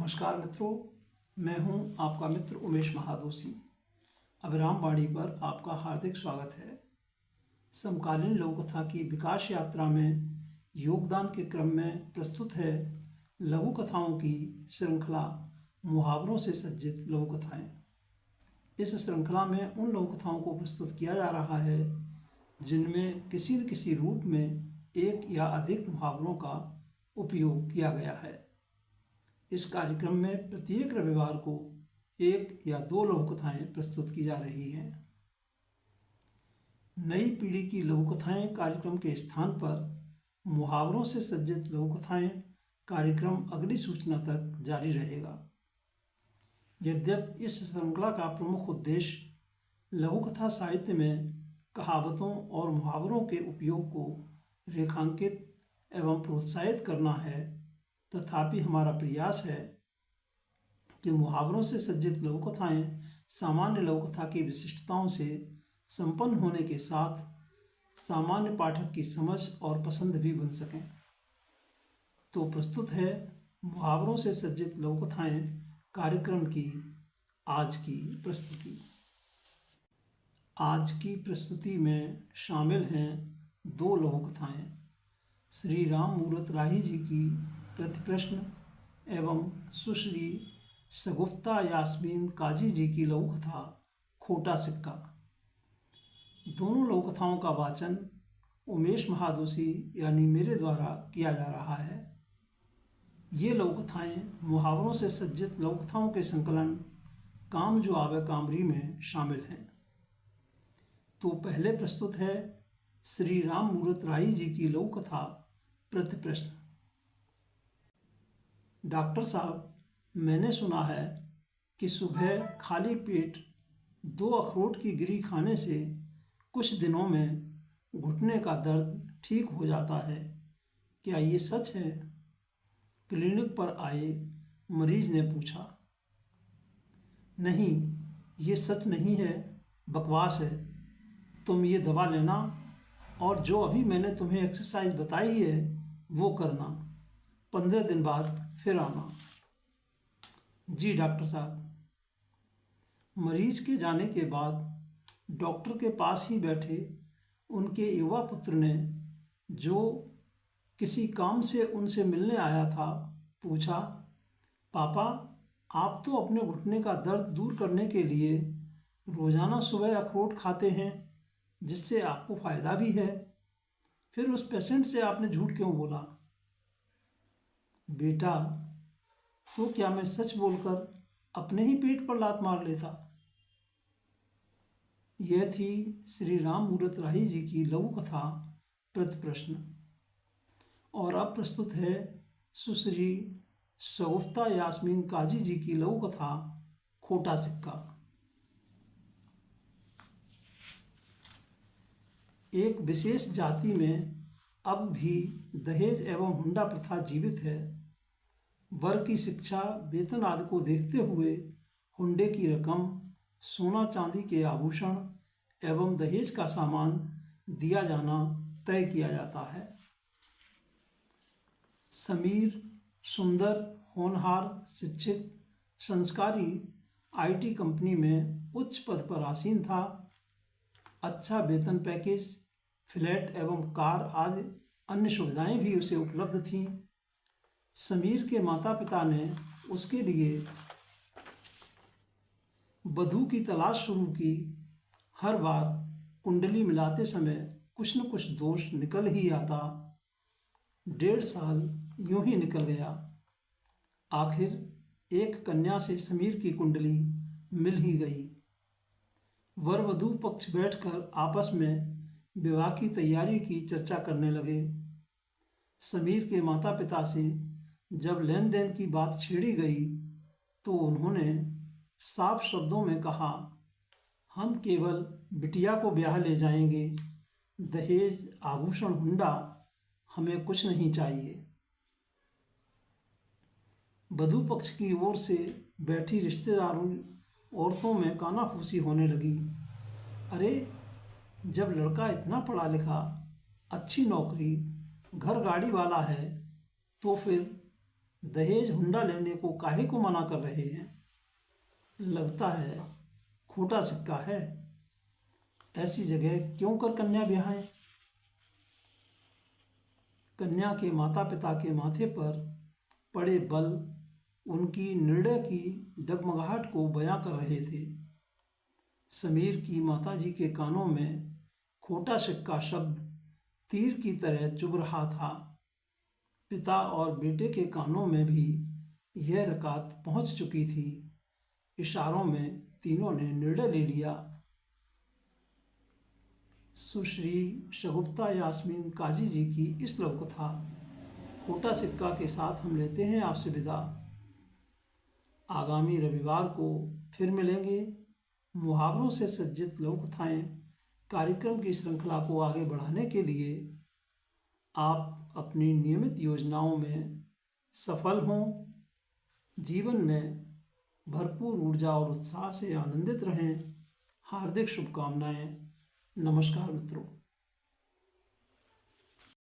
नमस्कार मित्रों, मैं हूं आपका मित्र उमेश महादोशी। अभिरामवाणी पर आपका हार्दिक स्वागत है। समकालीन लोककथा की विकास यात्रा में योगदान के क्रम में प्रस्तुत है लघु कथाओं की श्रृंखला मुहावरों से सज्जित लघु कथाएँ। इस श्रृंखला में उन लघु कथाओं को प्रस्तुत किया जा रहा है जिनमें किसी न किसी रूप में एक या अधिक मुहावरों का उपयोग किया गया है। इस कार्यक्रम में प्रत्येक रविवार को एक या दो लघु कथाएँ प्रस्तुत की जा रही हैं। नई पीढ़ी की लघु कथाएँ कार्यक्रम के स्थान पर मुहावरों से सज्जित लघु कथाएँ कार्यक्रम अगली सूचना तक जारी रहेगा। यद्यपि इस श्रृंखला का प्रमुख उद्देश्य लघु कथा साहित्य में कहावतों और मुहावरों के उपयोग को रेखांकित एवं प्रोत्साहित करना है, तथापि हमारा प्रयास है कि मुहावरों से सज्जित लघु कथाएँ सामान्य लघु कथा की विशिष्टताओं से संपन्न होने के साथ सामान्य पाठक की समझ और पसंद भी बन सकें। तो प्रस्तुत है मुहावरों से सज्जित लघु कथाएँ कार्यक्रम की आज की प्रस्तुति। आज की प्रस्तुति में शामिल हैं दो लघु कथाएँ श्री राम मूरत राही जी की प्रतिप्रश्न एवं सुश्री शगुफ्ता यास्मीन काजी जी की लघु कथा खोटा सिक्का। दोनों लघु कथाओं का वाचन उमेश महादोशी यानी मेरे द्वारा किया जा रहा है। ये लघु कथाएँ मुहावरों से सज्जित लघु कथाओं के संकलन काम जो आवे कामरी में शामिल हैं। तो पहले प्रस्तुत है श्री राम मूरत राही जी की लघु कथा प्रतिप्रश्न। डॉक्टर साहब, मैंने सुना है कि सुबह खाली पेट 2 अखरोट की गिरी खाने से कुछ दिनों में घुटने का दर्द ठीक हो जाता है। क्या ये सच है? क्लिनिक पर आए मरीज ने पूछा। नहीं, ये सच नहीं है, बकवास है। तुम ये दवा लेना और जो अभी मैंने तुम्हें एक्सरसाइज बताई है वो करना। 15 दिन बाद फिर आना। जी डॉक्टर साहब। मरीज के जाने के बाद डॉक्टर के पास ही बैठे उनके युवा पुत्र ने, जो किसी काम से उनसे मिलने आया था, पूछा, पापा, आप तो अपने घुटने का दर्द दूर करने के लिए रोज़ाना सुबह अखरोट खाते हैं, जिससे आपको फ़ायदा भी है। फिर उस पेशेंट से आपने झूठ क्यों बोला? बेटा, तो क्या मैं सच बोलकर अपने ही पेट पर लात मार लेता? यह थी श्री राम मूरत राही जी की लघु कथा प्रतिप्रश्न। और अब प्रस्तुत है सुश्री शगुफ्ता यास्मीन काजी जी की लघु कथा खोटा सिक्का। एक विशेष जाति में अब भी दहेज एवं हुंडा प्रथा जीवित है। वर की शिक्षा, वेतन आदि को देखते हुए हुंडे की रकम, सोना चांदी के आभूषण एवं दहेज का सामान दिया जाना तय किया जाता है। समीर सुंदर, होनहार, शिक्षित, संस्कारी IT कंपनी में उच्च पद पर आसीन था। अच्छा वेतन पैकेज, फ्लैट एवं कार आदि अन्य सुविधाएं भी उसे उपलब्ध थीं। समीर के माता पिता ने उसके लिए वधू की तलाश शुरू की। हर बार कुंडली मिलाते समय कुछ न कुछ दोष निकल ही आता। 1.5 साल यूं ही निकल गया। आखिर एक कन्या से समीर की कुंडली मिल ही गई। वर वधू पक्ष बैठकर आपस में विवाह की तैयारी की चर्चा करने लगे। समीर के माता पिता से जब लेन देन की बात छेड़ी गई तो उन्होंने साफ शब्दों में कहा, हम केवल बिटिया को ब्याह ले जाएंगे, दहेज, आभूषण, हुंडा हमें कुछ नहीं चाहिए। वधू पक्ष की ओर से बैठी रिश्तेदारों औरतों में कानाफूसी होने लगी। अरे, जब लड़का इतना पढ़ा लिखा, अच्छी नौकरी, घर गाड़ी वाला है, तो फिर दहेज हुंडा लेने को काहे को मना कर रहे हैं? लगता है खोटा सिक्का है। ऐसी जगह क्यों कर कन्या ब्याहें? कन्या के माता पिता के माथे पर पड़े बल उनकी निर्णय की डगमगाहट को बयां कर रहे थे। समीर की माताजी के कानों में खोटा सिक्का शब्द तीर की तरह चुभ रहा था। पिता और बेटे के कानों में भी यह रकात पहुंच चुकी थी। इशारों में तीनों ने निर्णय ले लिया। सुश्री शगुफ्ता यास्मीन काजी जी की इस लघु कथा खोटा सिक्का के साथ हम लेते हैं आपसे विदा। आगामी रविवार को फिर मिलेंगे। मुहावरों से सज्जित लघु कथाएँ कार्यक्रम की श्रृंखला को आगे बढ़ाने के लिए आप अपनी नियमित योजनाओं में सफल हों, जीवन में भरपूर ऊर्जा और उत्साह से आनंदित रहें। हार्दिक शुभकामनाएं। नमस्कार मित्रों।